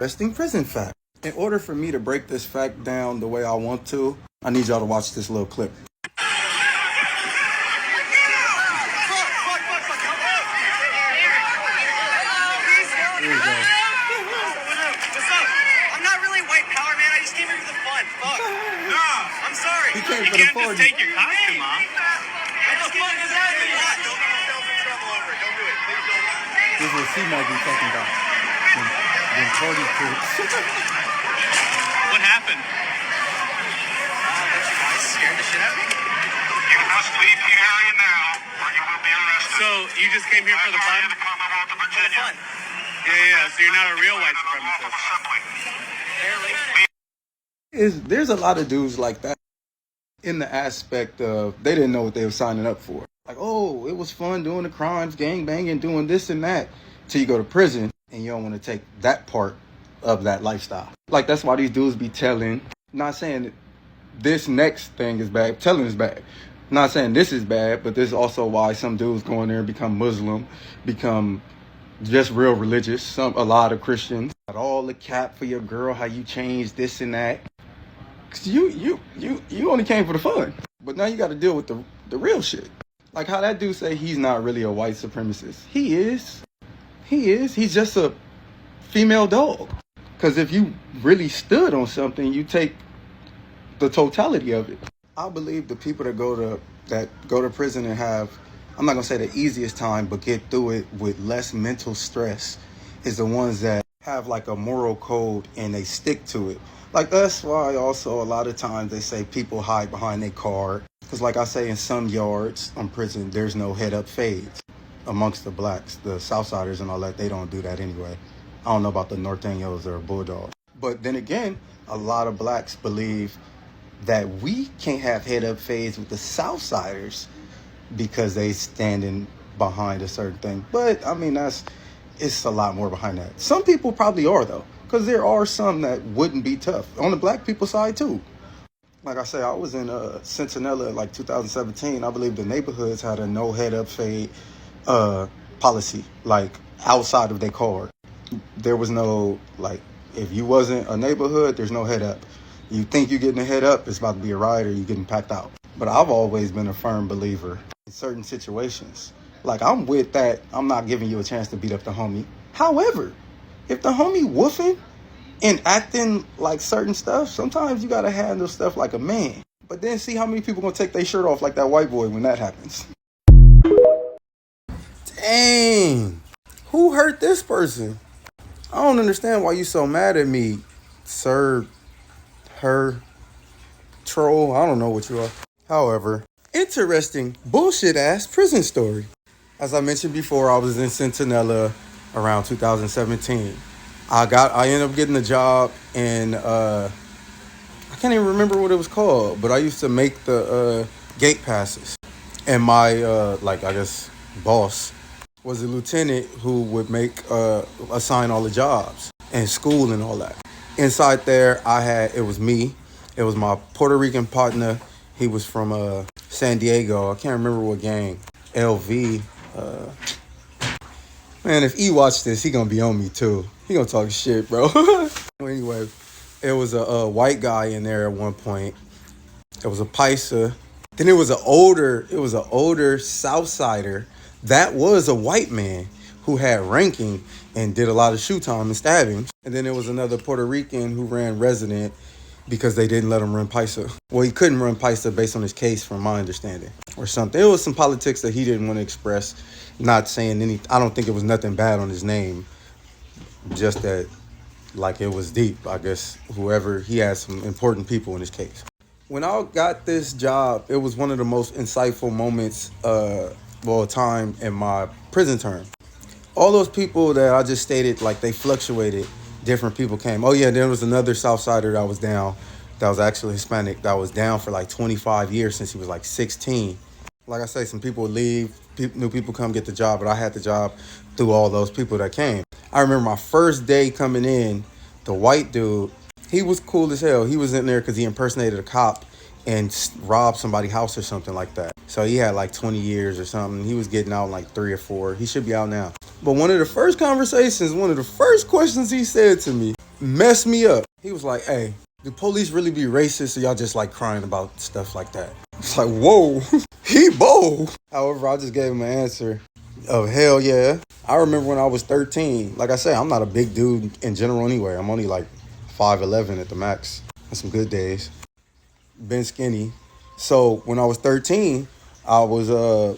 interesting prison fact. In order for me to break this fact down the way I want to, I need y'all to watch this little clip. He came for the party. You can't just take your costume off. What the fuck is happening? This is what C-Mag be talking about. Them party tricks. What happened? I scared the shit out of me. You must leave the area now, or you will be arrested. So, you just came here for the fun? The Commonwealth of Virginia. Yeah, so you're not a real white supremacist. There's a lot of dudes like that in the aspect of they didn't know what they were signing up for. Like, oh, it was fun doing the crimes, gang banging, doing this and that, till you go to prison and you don't want to take that part of that lifestyle. Like, that's why these dudes be telling, not saying that this next thing is bad, telling is bad. Not saying this is bad, but this is also why some dudes go in there and become Muslim, become just real religious. A lot of Christians got all the cap for your girl, how you changed this and that. Cause you only came for the fun, but now you got to deal with the real shit. Like how that dude say he's not really a white supremacist. He is. He's just a female dog. Cause if you really stood on something, you take the totality of it. I believe the people that go to prison and have, I'm not gonna say the easiest time, but get through it with less mental stress, is the ones that have like a moral code and they stick to it. Like that's why also a lot of times they say people hide behind their card. Because like I say, in some yards on prison, there's no head up fades. Amongst the blacks, the Southsiders and all that, they don't do that anyway. I don't know about the Norteños or Bulldogs. But then again, a lot of blacks believe that we can't have head up fades with the Southsiders because they standing behind a certain thing. But I mean, it's a lot more behind that. Some people probably are though. Because there are some that wouldn't be tough. On the black people side, too. Like I say, I was in Centinela like 2017. I believe the neighborhoods had a no head-up fade policy, like outside of their card. There was no, like, if you wasn't a neighborhood, there's no head-up. You think you're getting a head-up, it's about to be a riot or you're getting packed out. But I've always been a firm believer in certain situations. Like, I'm with that. I'm not giving you a chance to beat up the homie. However, if the homie woofing and acting like certain stuff, sometimes you gotta handle stuff like a man. But then see how many people gonna take their shirt off like that white boy when that happens. Dang. Who hurt this person? I don't understand why you so mad at me, sir, her, troll. I don't know what you are. However, interesting bullshit ass prison story. As I mentioned before, I was in Centinela around 2017. I ended up getting a job in I can't even remember what it was called, but I used to make the gate passes. And my boss was a lieutenant who would assign all the jobs and school and all that. Inside there it was me, it was my Puerto Rican partner. He was from San Diego. I can't remember what gang. LV. Man, if E watch this, he gonna be on me too. He gonna talk shit, bro. Anyway, it was a white guy in there at one point. It was a Paisa. Then it was an older Southsider. That was a white man who had ranking and did a lot of shoe time and stabbings. And then there was another Puerto Rican who ran resident because they didn't let him run Paisa. Well, he couldn't run Paisa based on his case, from my understanding, or something. It was some politics that he didn't want to express. Not saying I don't think it was nothing bad on his name. Just that, like, it was deep. I guess he had some important people in his case. When I got this job, it was one of the most insightful moments, time in my prison term. All those people that I just stated, like, they fluctuated. Different people came. Oh yeah, there was another Southsider that was down. That was actually Hispanic. That was down for like 25 years since he was like 16. Like I say, some people would leave, new people come get the job, but I had the job through all those people that came. I remember my first day coming in, the white dude, he was cool as hell. He was in there because he impersonated a cop and robbed somebody's house or something like that. So he had like 20 years or something. He was getting out in like 3 or 4. He should be out now. But one of the first questions he said to me, messed me up. He was like, hey, do police really be racist or y'all just like crying about stuff like that? It's like, whoa, he bold. However, I just gave him an answer of hell yeah. I remember when I was 13. Like I said, I'm not a big dude in general anyway. I'm only like 5'11" at the max. On some good days. Been skinny. So when I was 13, I was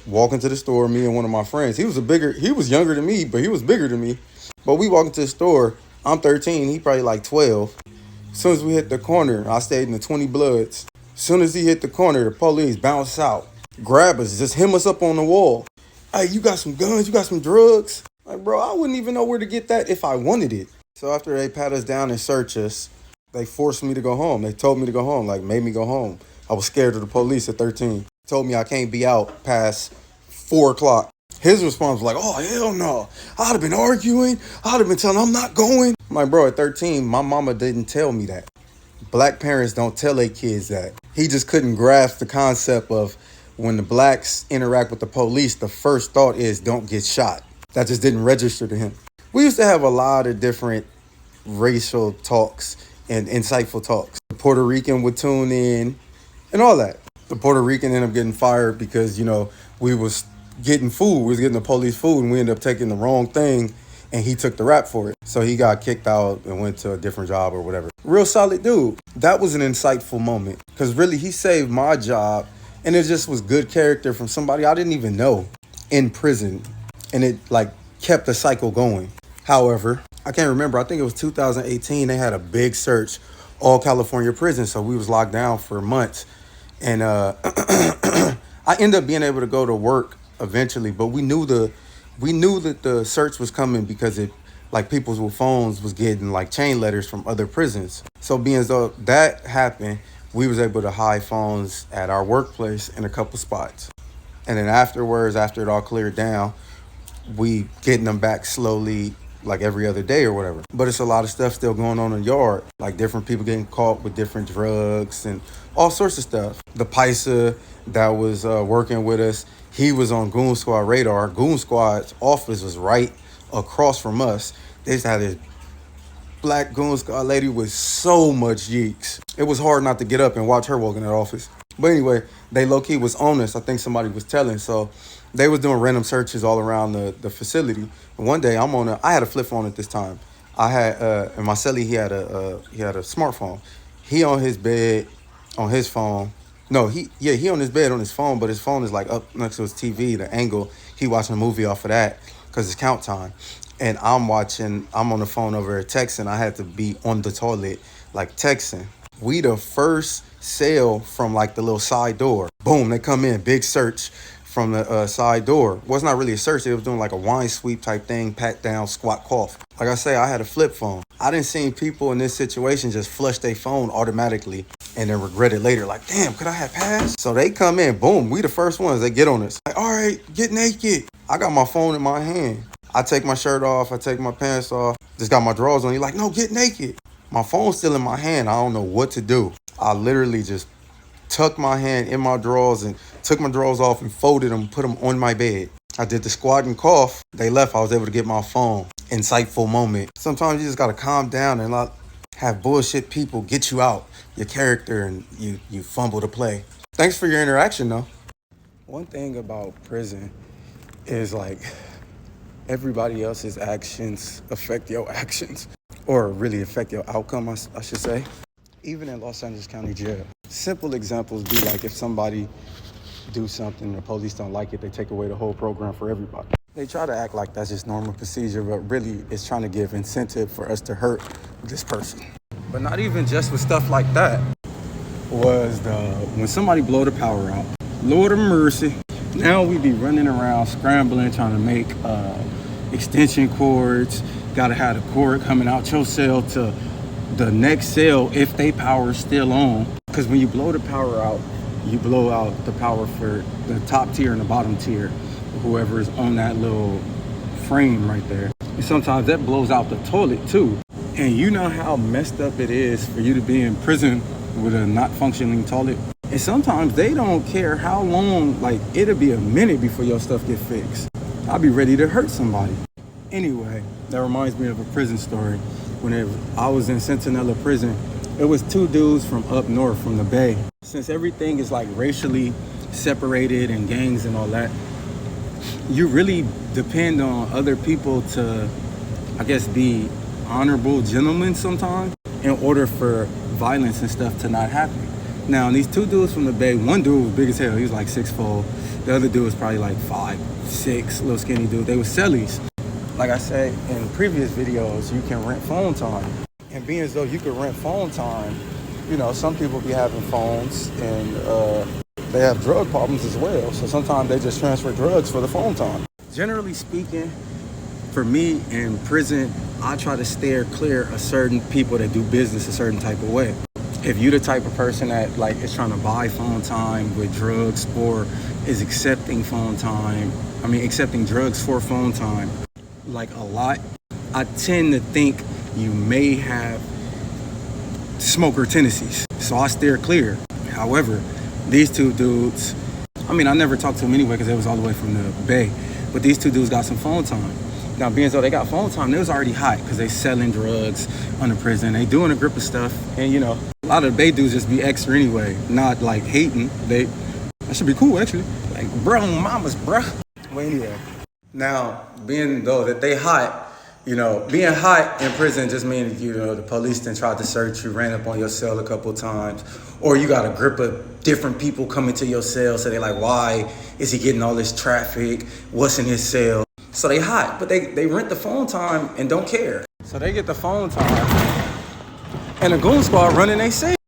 walking to the store, me and one of my friends. He was younger than me, but he was bigger than me. But we walking to the store. I'm 13, he probably like 12. As soon as we hit the corner, I stayed in the 20 Bloods. As soon as he hit the corner, the police bounce out, grab us, just hem us up on the wall. Hey, you got some guns? You got some drugs? Like, bro, I wouldn't even know where to get that if I wanted it. So after they pat us down and search us, they forced me to go home. They told me to go home, like made me go home. I was scared of the police at 13. Told me I can't be out past 4 o'clock. His response was like, oh, hell no. I'd have been arguing. I'd have been telling him I'm not going. I'm like, bro, at 13, my mama didn't tell me that. Black parents don't tell their kids that. He just couldn't grasp the concept of when the blacks interact with the police, the first thought is don't get shot. That just didn't register to him. We used to have a lot of different racial talks and insightful talks. The Puerto Rican would tune in and all that. The Puerto Rican ended up getting fired because, we was getting food. We was getting the police food and we ended up taking the wrong thing and he took the rap for it. So he got kicked out and went to a different job or whatever. Real solid dude. That was an insightful moment because really he saved my job and it just was good character from somebody I didn't even know in prison. And it kept the cycle going. However, I can't remember. I think it was 2018. They had a big search, all California prisons. So we was locked down for months. And I ended up being able to go to work eventually. But we knew that the search was coming because people's phones was getting chain letters from other prisons. So being as though that happened, we was able to hide phones at our workplace in a couple spots. And then afterwards, after it all cleared down, we getting them back slowly, like every other day or whatever. But it's a lot of stuff still going on in the yard, like different people getting caught with different drugs and all sorts of stuff. The Paisa that was working with us, he was on Goon Squad radar. Goon Squad's office was right across from us. They just had this black Goon Squad lady with so much yeeks. It was hard not to get up and watch her walk in that office. But anyway, they low-key was on us. I think somebody was telling. So they was doing random searches all around the facility. And one day I had a flip phone at this time. I had, and my celly, he had a smartphone. He on his bed on his phone. No, he on his bed on his phone, but his phone is up next to his TV, the angle. He watching a movie off of that because it's count time. And I'm on the phone over there texting. I had to be on the toilet, texting. We the first sale from the little side door. Boom, they come in, big search from the side door. Well, it's not really a search. They was doing a wine sweep type thing, pat down, squat, cough. Like I say, I had a flip phone. I didn't see people in this situation just flush their phone automatically and then regret it later. Damn, could I have passed? So they come in, boom, we the first ones. They get on us. All right, get naked. I got my phone in my hand. I take my shirt off. I take my pants off. Just got my drawers on. He's like, no, get naked. My phone's still in my hand. I don't know what to do. I literally just tucked my hand in my drawers and took my drawers off and folded them, put them on my bed. I did the squat and cough. They left. I was able to get my phone. Insightful moment. Sometimes you just got to calm down and not have bullshit people get you out your character and you fumble to play. Thanks for your interaction, though. One thing about prison is everybody else's actions affect your actions, or really affect your outcome, I should say. Even in Los Angeles County Jail. Simple examples be if somebody do something and the police don't like it, they take away the whole program for everybody. They try to act like that's just normal procedure, but really it's trying to give incentive for us to hurt this person. But not even just with stuff like that. Was when somebody blow the power out. Lord of mercy. Now we be running around scrambling, trying to make extension cords. Gotta have the cord coming out your cell to the next cell if they power is still on. Because when you blow the power out, you blow out the power for the top tier and the bottom tier, whoever is on that little frame right there. And sometimes that blows out the toilet too. And you know how messed up it is for you to be in prison with a not functioning toilet. And sometimes they don't care how long, it'll be a minute before your stuff get fixed. I'll be ready to hurt somebody. Anyway, that reminds me of a prison story. I was in Centinela prison, it was 2 dudes from up north from the Bay. Since everything is like racially separated and gangs and all that, you really depend on other people to, I guess, be honorable gentlemen sometimes in order for violence and stuff to not happen. Now, these 2 dudes from the Bay, one dude was big as hell. He was like 6'4". The other dude was probably like 5'6", little skinny dude. They were cellies. Like I said in previous videos, you can rent phone time. And being as though you could rent phone time, you know, some people be having phones and they have drug problems as well. So sometimes they just transfer drugs for the phone time. Generally speaking, for me in prison, I try to steer clear of certain people that do business a certain type of way. If you're the type of person that like is trying to buy phone time with drugs or is accepting drugs for phone time, like a lot, I tend to think you may have smoker tendencies. So I steer clear. However, these 2 dudes, I never talked to them anyway because they was all the way from the Bay, but these 2 dudes got some phone time. Now, being as though they got phone time, they was already hot because they selling drugs under prison. They doing a grip of stuff. And, you know, a lot of the Bay dudes just be extra anyway, not like hating. That should be cool, actually. Like, bro, mamas, bro. Well, anyway. Now, being though that they hot, you know, being hot in prison just means, you know, the police then tried to search you, ran up on your cell a couple times, or you got a grip of different people coming to your cell. So they're like, why is he getting all this traffic? What's in his cell? So they hot, but they rent the phone time and don't care. So they get the phone time and the goon squad running they cell.